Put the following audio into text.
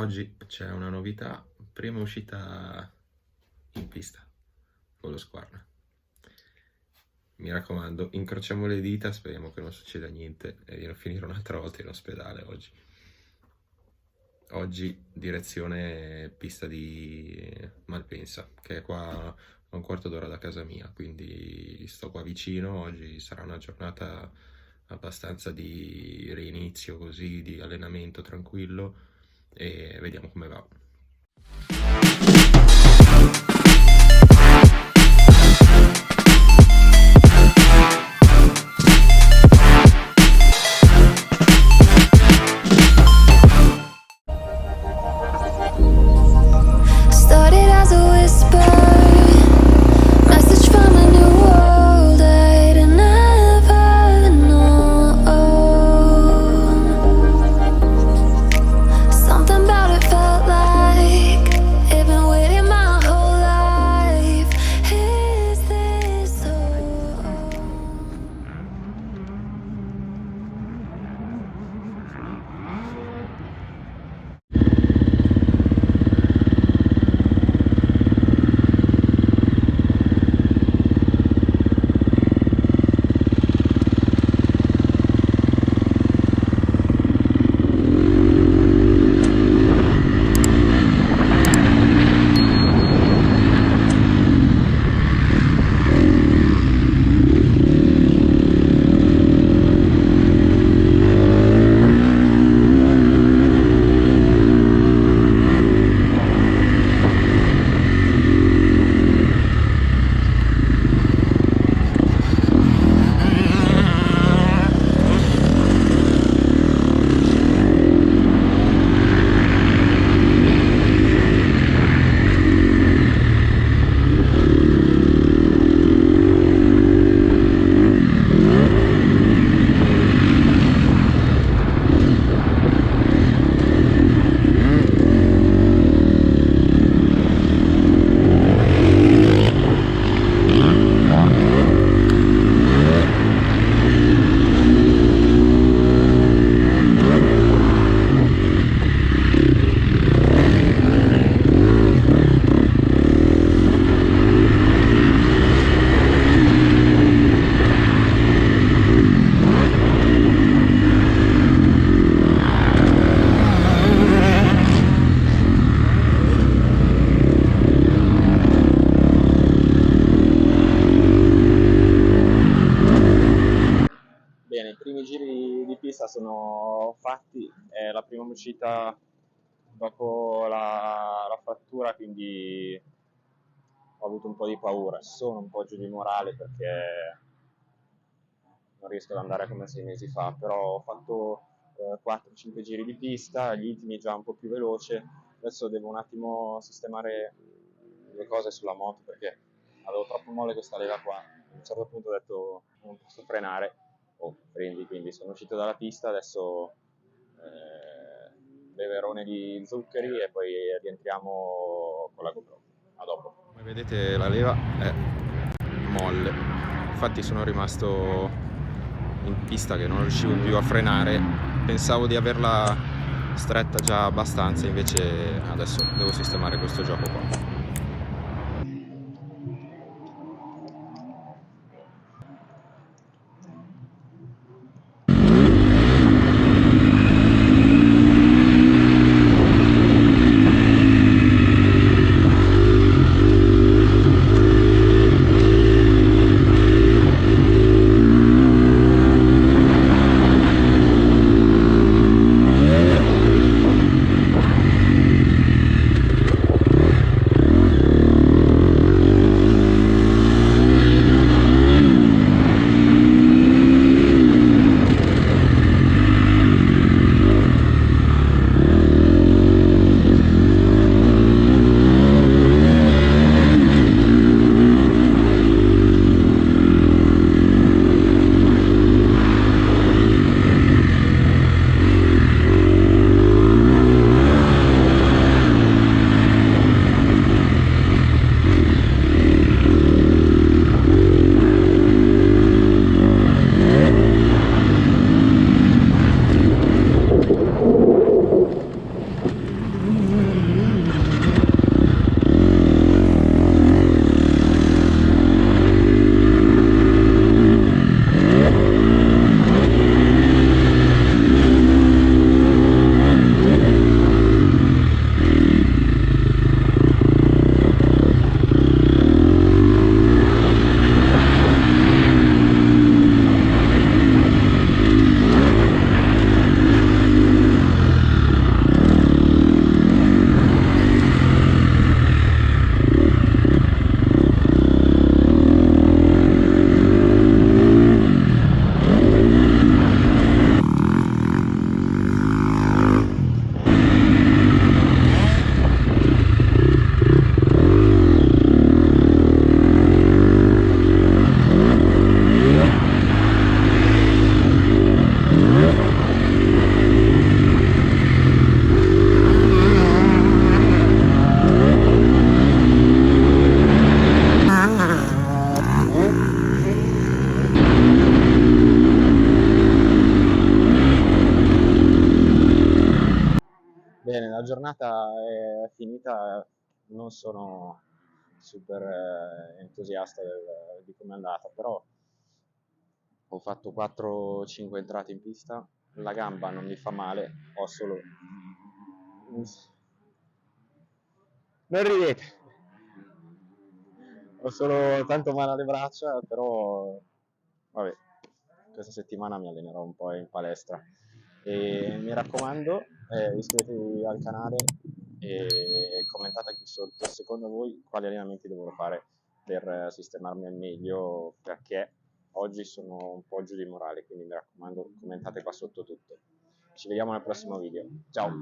Oggi c'è una novità, prima uscita in pista con lo Squarna. Mi raccomando, incrociamo le dita, speriamo che non succeda niente e di non finire un'altra volta in ospedale oggi. Oggi direzione pista di Malpensa, che è qua a un quarto d'ora da casa mia, quindi sto qua vicino. Oggi sarà una giornata abbastanza di rinizio, così, di allenamento tranquillo, e vediamo come va. Started as a whisper, message from a new world I'd never known. Something about it felt like it'd been waiting my whole life. Is this so? Bene, i primi giri di pista sono fatti, è la prima uscita dopo la frattura, quindi ho avuto un po' di paura, sono un po' giù di morale perché non riesco ad andare come 6 mesi fa, però ho fatto 4-5 giri di pista, gli ultimi già un po' più veloce. Adesso devo un attimo sistemare le cose sulla moto perché avevo troppo molle questa lega qua. A un certo punto ho detto non posso frenare, prendi, quindi sono uscito dalla pista, adesso beverone di zuccheri e poi rientriamo con la GoPro. A dopo. Come vedete la leva è molle, infatti sono rimasto in pista che non riuscivo più a frenare. Pensavo di averla stretta già abbastanza, invece adesso devo sistemare questo gioco qua. Bene, la giornata è finita, non sono super entusiasta di come è andata, però ho fatto 4-5 entrate in pista, la gamba non mi fa male, ho solo... Non ridete! Ho solo tanto male alle braccia, però vabbè, questa settimana mi allenerò un po' in palestra. E mi raccomando, iscrivetevi al canale e commentate qui sotto secondo voi quali allenamenti dovrò fare per sistemarmi al meglio, perché oggi sono un po' giù di morale, quindi mi raccomando commentate qua sotto tutto. Ci vediamo nel prossimo video, ciao!